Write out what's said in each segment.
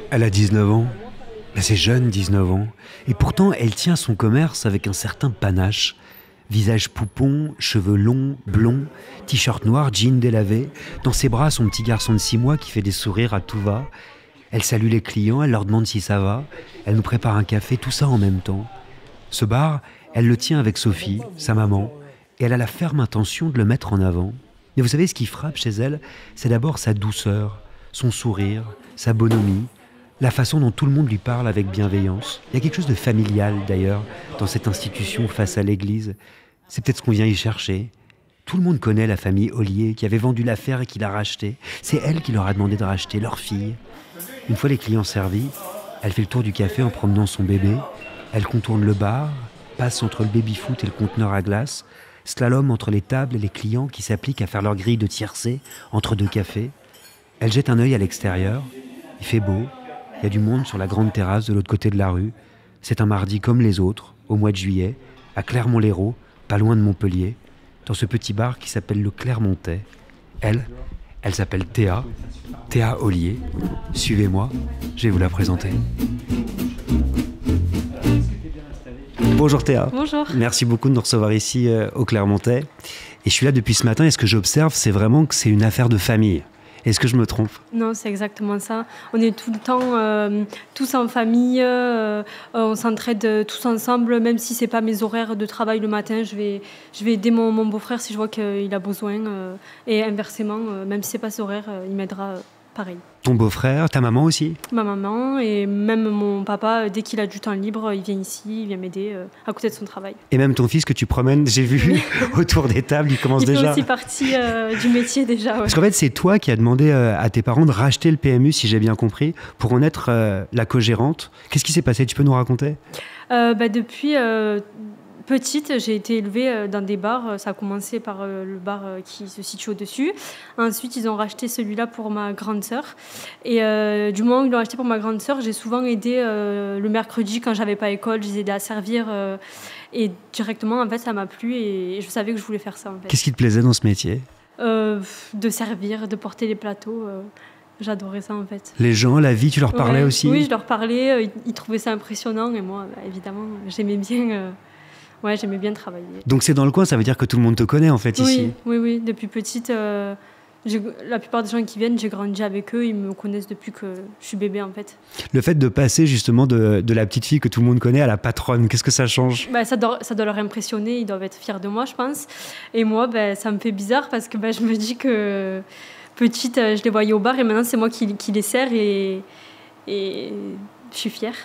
Elle a 19 ans. C'est jeune, 19 ans. Et pourtant, elle tient son commerce avec un certain panache. Visage poupon, cheveux longs, blonds, t-shirt noir, jean délavé. Dans ses bras, son petit garçon de 6 mois qui fait des sourires à tout va. Elle salue les clients, elle leur demande si ça va. Elle nous prépare un café, tout ça en même temps. Ce bar, elle le tient avec Sophie, sa maman, et elle a la ferme intention de le mettre en avant. Mais vous savez, ce qui frappe chez elle, c'est d'abord sa douceur, son sourire, sa bonhomie, la façon dont tout le monde lui parle avec bienveillance. Il y a quelque chose de familial, d'ailleurs, dans cette institution face à l'église. C'est peut-être ce qu'on vient y chercher. Tout le monde connaît la famille Ollier, qui avait vendu l'affaire et qui l'a rachetée. C'est elle qui leur a demandé de racheter leur fille. Une fois les clients servis, elle fait le tour du café en promenant son bébé. Elle contourne le bar, passe entre le baby-foot et le conteneur à glace, slalom entre les tables et les clients qui s'appliquent à faire leur grille de tiercé entre deux cafés. Elle jette un œil à l'extérieur. Il fait beau. Il y a du monde sur la grande terrasse de l'autre côté de la rue. C'est un mardi comme les autres, au mois de juillet, à Clermont-Lérault, pas loin de Montpellier, dans ce petit bar qui s'appelle le Clermontais. Elle s'appelle Théa Ollier. Suivez-moi, je vais vous la présenter. Bonjour Théa. Bonjour. Merci beaucoup de nous recevoir ici au Clermontais. Et je suis là depuis ce matin et ce que j'observe, c'est vraiment que c'est une affaire de famille. Est-ce que je me trompe? Non, c'est exactement ça. On est tout le temps tous en famille, on s'entraide tous ensemble, même si ce n'est pas mes horaires de travail le matin. Je vais aider mon beau-frère si je vois qu'il a besoin. Et inversement, même si ce n'est pas ses horaires, il m'aidera pareil. Ton beau-frère, ta maman aussi? Ma maman et même mon papa, dès qu'il a du temps libre, il vient ici, il vient m'aider à côté de son travail. Et même ton fils que tu promènes, j'ai vu autour des tables, il commence déjà. Il fait aussi partie du métier déjà. Ouais. Parce qu'en fait, c'est toi qui as demandé à tes parents de racheter le PMU, si j'ai bien compris, pour en être la co-gérante. Qu'est-ce qui s'est passé? Tu peux nous raconter? Depuis petite, j'ai été élevée dans des bars. Ça a commencé par le bar qui se situe au-dessus. Ensuite, ils ont racheté celui-là pour ma grande sœur. Et du moment où ils l'ont acheté pour ma grande sœur, j'ai souvent aidé le mercredi quand j'avais pas école. Je les aidais à servir. Et directement, en fait, ça m'a plu et je savais que je voulais faire ça. En fait. Qu'est-ce qui te plaisait dans ce métier? De servir, de porter les plateaux. J'adorais ça en fait. Les gens, la vie, tu leur parlais aussi? Oui, je leur parlais. Ils trouvaient ça impressionnant. Et moi, évidemment, j'aimais bien... j'aimais bien travailler. Donc c'est dans le coin, ça veut dire que tout le monde te connaît en fait ici? Oui. Depuis petite, la plupart des gens qui viennent, j'ai grandi avec eux, ils me connaissent depuis que je suis bébé en fait. Le fait de passer justement de la petite fille que tout le monde connaît à la patronne, qu'est-ce que ça change? Ça doit leur impressionner, ils doivent être fiers de moi je pense. Et moi, ça me fait bizarre parce que je me dis que petite, je les voyais au bar et maintenant c'est moi qui les sers et je suis fière.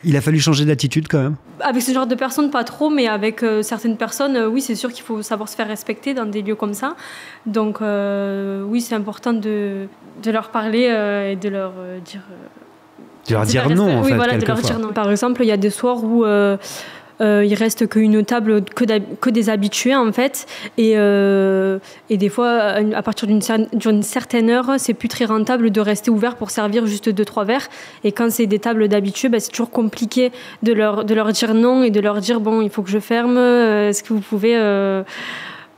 Il a fallu changer d'attitude quand même? Avec ce genre de personnes, pas trop, mais avec certaines personnes, oui, c'est sûr qu'il faut savoir se faire respecter dans des lieux comme ça. Donc, oui, c'est important de leur parler et de leur dire... de leur dire non, en fait, voilà, de leur dire non. Par exemple, il y a des soirs où... il reste qu'une table que des habitués en fait et des fois à partir d'une certaine heure c'est plus très rentable de rester ouvert pour servir juste 2-3 verres et quand c'est des tables d'habitués c'est toujours compliqué de leur dire non et de leur dire bon il faut que je ferme, est-ce que vous pouvez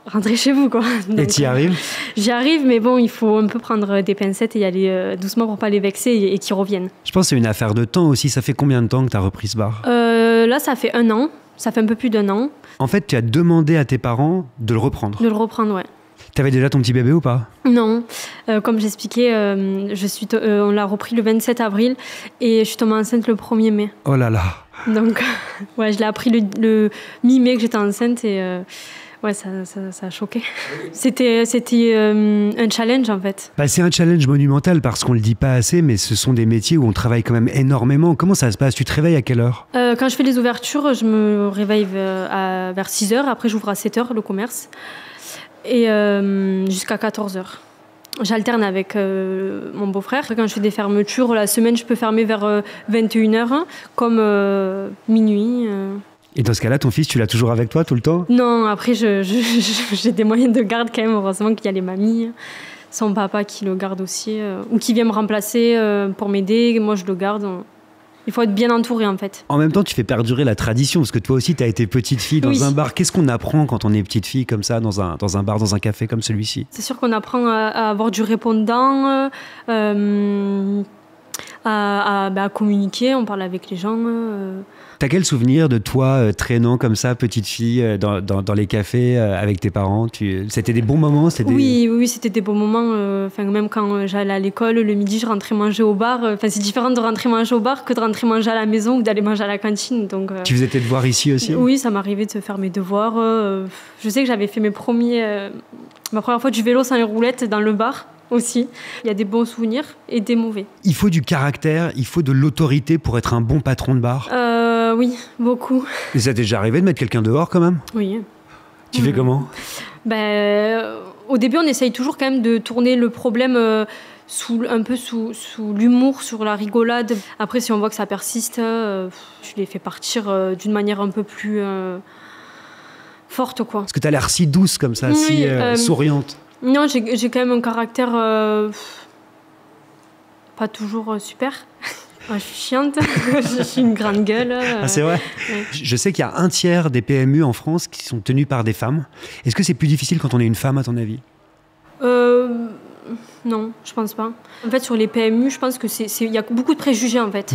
rentrer chez vous quoi. Donc, et tu y arrives? J'y arrive mais bon il faut un peu prendre des pincettes et y aller doucement pour pas les vexer et qu'ils reviennent. Je pense que c'est une affaire de temps aussi. Ça fait combien de temps que tu as repris ce bar? Là ça fait 1 an, ça fait un peu plus d'1 an. En fait tu as demandé à tes parents de le reprendre? De le reprendre, ouais. T'avais déjà ton petit bébé ou pas? Non, comme j'expliquais, on l'a repris le 27 avril et je suis tombée enceinte le 1er mai. Oh là là. Donc je l'ai appris le mi-mai que j'étais enceinte et... ça a choqué. C'était un challenge en fait. C'est un challenge monumental parce qu'on le dit pas assez, mais ce sont des métiers où on travaille quand même énormément. Comment ça se passe? Tu te réveilles à quelle heure? Quand je fais les ouvertures, je me réveille vers 6h. Après, j'ouvre à 7h le commerce et jusqu'à 14h. J'alterne avec mon beau-frère. Quand je fais des fermetures, la semaine, je peux fermer vers 21h, comme minuit. Et dans ce cas-là, ton fils, tu l'as toujours avec toi tout le temps? Non, après, j'ai des moyens de garde quand même. Heureusement qu'il y a les mamies, son papa qui le garde aussi, ou qui vient me remplacer pour m'aider. Moi, je le garde. Il faut être bien entouré, en fait. En même temps, tu fais perdurer la tradition, parce que toi aussi, tu as été petite fille dans un bar. Qu'est-ce qu'on apprend quand on est petite fille comme ça, dans un bar, dans un café comme celui-ci? C'est sûr qu'on apprend à avoir du répondant, à communiquer, on parle avec les gens. T'as quel souvenir de toi traînant comme ça, petite fille, dans les cafés avec tes parents? C'était des bons moments? Oui, c'était des bons moments. Même quand j'allais à l'école, le midi, je rentrais manger au bar. C'est différent de rentrer manger au bar que de rentrer manger à la maison ou d'aller manger à la cantine. Donc, tu faisais tes devoirs ici aussi? Oui, ça m'arrivait de faire mes devoirs. Je sais que j'avais fait ma première fois du vélo sans les roulettes dans le bar. Aussi. Il y a des bons souvenirs et des mauvais. Il faut du caractère, il faut de l'autorité pour être un bon patron de bar? Oui, beaucoup. Et ça t'est déjà arrivé de mettre quelqu'un dehors quand même? Oui. Tu fais comment? Au début, on essaye toujours quand même de tourner le problème sous l'humour, sur la rigolade. Après, si on voit que ça persiste, je les fais partir d'une manière un peu plus forte, quoi. Parce que t'as l'air si douce comme ça, si souriante. Non, j'ai quand même un caractère pas toujours super. Je suis chiante, je suis une grande gueule. Ah, c'est vrai? Ouais. Je sais qu'il y a un tiers des PMU en France qui sont tenus par des femmes. Est-ce que c'est plus difficile quand on est une femme, à ton avis? Non, je pense pas. En fait, sur les PMU, je pense que il y a beaucoup de préjugés, en fait.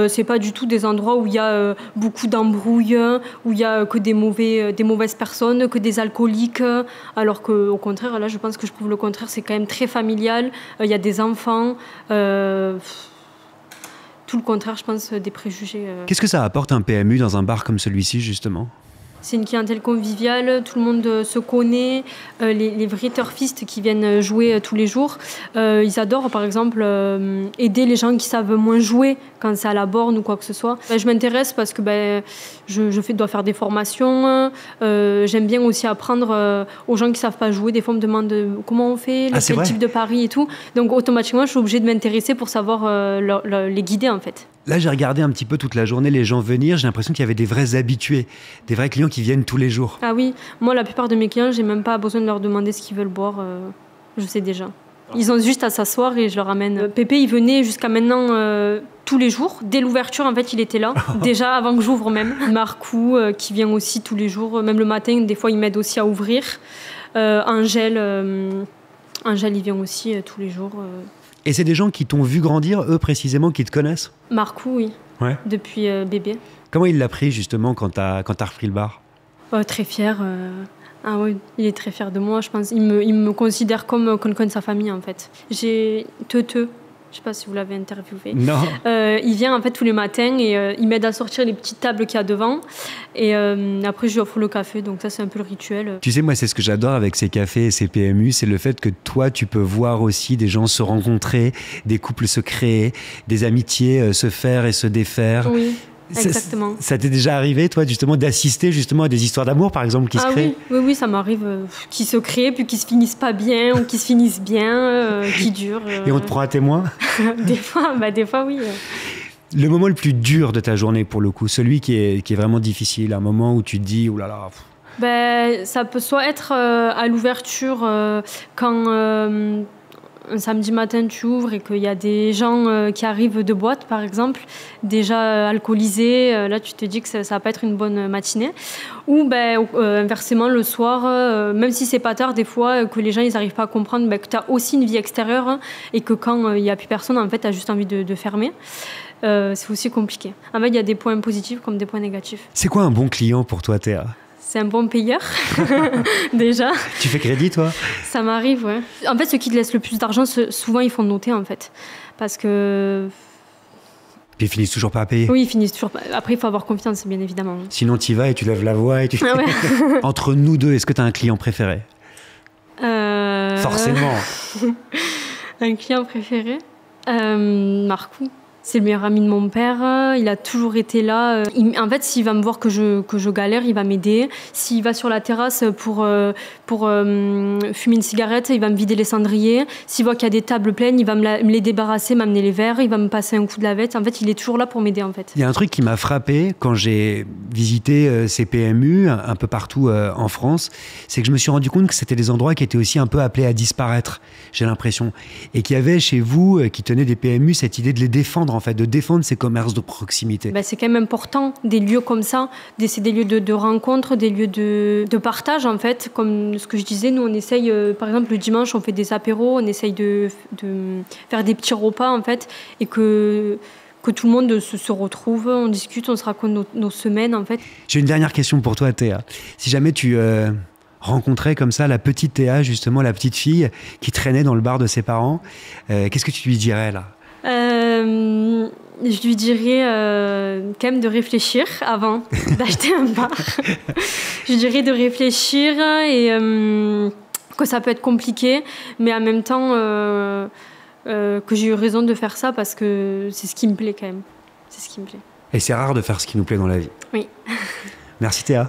C'est pas du tout des endroits où il y a beaucoup d'embrouilles, où il y a que des mauvaises personnes, que des alcooliques. Alors qu'au contraire, là, je pense que je prouve le contraire. C'est quand même très familial. Il y a des enfants. Tout le contraire, je pense, des préjugés. Qu'est-ce que ça apporte un PMU dans un bar comme celui-ci, justement? C'est une clientèle conviviale, tout le monde se connaît, les vrais turfistes qui viennent jouer tous les jours, ils adorent par exemple aider les gens qui savent moins jouer quand c'est à la borne ou quoi que ce soit. Je m'intéresse parce que je dois faire des formations, j'aime bien aussi apprendre aux gens qui ne savent pas jouer. Des fois on me demande comment on fait, quel type de pari et tout. Donc automatiquement je suis obligée de m'intéresser pour savoir les guider en fait. Là, j'ai regardé un petit peu toute la journée les gens venir. J'ai l'impression qu'il y avait des vrais habitués, des vrais clients qui viennent tous les jours. Ah oui, moi, la plupart de mes clients, j'ai même pas besoin de leur demander ce qu'ils veulent boire. Je sais déjà. Ils ont juste à s'asseoir et je leur amène. Pépé, il venait jusqu'à maintenant tous les jours. Dès l'ouverture, en fait, il était là. Déjà, avant que j'ouvre même. Marcou, qui vient aussi tous les jours. Même le matin, des fois, il m'aide aussi à ouvrir. Angèle, il vient aussi tous les jours. Et c'est des gens qui t'ont vu grandir, eux précisément, qui te connaissent? Marcou, oui. Ouais. Depuis bébé. Comment il l'a pris justement quand t'as repris le bar? Très fier. Ah oui, il est très fier de moi, je pense. Il me considère comme quelqu'un de sa famille, en fait. J'ai Teuteux. Je ne sais pas si vous l'avez interviewé. Non. Il vient en fait tous les matins et il m'aide à sortir les petites tables qu'il y a devant. Et après, je lui offre le café. Donc ça, c'est un peu le rituel. Tu sais, moi, c'est ce que j'adore avec ces cafés et ces PMU, c'est le fait que toi, tu peux voir aussi des gens se rencontrer, des couples se créer, des amitiés se faire et se défaire. Oui. Exactement. Ça t'est déjà arrivé, toi, justement, d'assister justement à des histoires d'amour, par exemple, qui se créent? Oui, ça m'arrive, qui se créent, puis qui se finissent pas bien, ou qui se finissent bien, qui durent. Et on te prend à témoin? Des fois, oui. Le moment le plus dur de ta journée, pour le coup, celui qui est vraiment difficile, un moment où tu te dis, oulala. Ça peut soit être à l'ouverture, quand... un samedi matin, tu ouvres et qu'il y a des gens qui arrivent de boîte, par exemple, déjà alcoolisés. Là, tu te dis que ça va pas être une bonne matinée. Ou inversement, le soir, même si c'est pas tard, des fois, que les gens ils n'arrivent pas à comprendre que tu as aussi une vie extérieure et que quand il n'y a plus personne, en fait, tu as juste envie de fermer. C'est aussi compliqué. En fait, il y a des points positifs comme des points négatifs. C'est quoi un bon client pour toi, Théa? C'est un bon payeur, déjà. Tu fais crédit, toi? Ça m'arrive, ouais. En fait, ceux qui te laissent le plus d'argent, souvent, ils font noter, en fait. Parce que... Puis ils finissent toujours pas à payer? Oui, ils finissent toujours pas. Après, il faut avoir confiance, bien évidemment. Sinon, tu y vas et tu lèves la voix et tu... Ah ouais. Entre nous deux, est-ce que tu as un client préféré? Forcément. Un client préféré? Marcou. C'est le meilleur ami de mon père, il a toujours été là. En fait, s'il va me voir que je galère, il va m'aider. S'il va sur la terrasse pour fumer une cigarette, il va me vider les cendriers. S'il voit qu'il y a des tables pleines, il va me les débarrasser, m'amener les verres, il va me passer un coup de lavette. En fait, il est toujours là pour m'aider, en fait. Il y a un truc qui m'a frappé quand j'ai visité ces PMU un peu partout en France, c'est que je me suis rendu compte que c'était des endroits qui étaient aussi un peu appelés à disparaître, j'ai l'impression. Et qu'il y avait chez vous, qui tenaient des PMU, cette idée de les défendre défendre en fait, de défendre ces commerces de proximité. C'est quand même important, des lieux comme ça, c'est des lieux de rencontre, des lieux de partage en fait. Comme ce que je disais, nous on essaye, par exemple le dimanche on fait des apéros, on essaye de faire des petits repas en fait, et que tout le monde se retrouve, on discute, on se raconte nos semaines en fait. J'ai une dernière question pour toi Théa. Si jamais tu rencontrais comme ça la petite Théa, justement la petite fille qui traînait dans le bar de ses parents, qu'est-ce que tu lui dirais là ? Je lui dirais quand même de réfléchir avant d'acheter un bar. Je dirais de réfléchir et que ça peut être compliqué, mais en même temps que j'ai eu raison de faire ça parce que c'est ce qui me plaît quand même. C'est ce qui me plaît. Et c'est rare de faire ce qui nous plaît dans la vie. Oui. Merci Théa.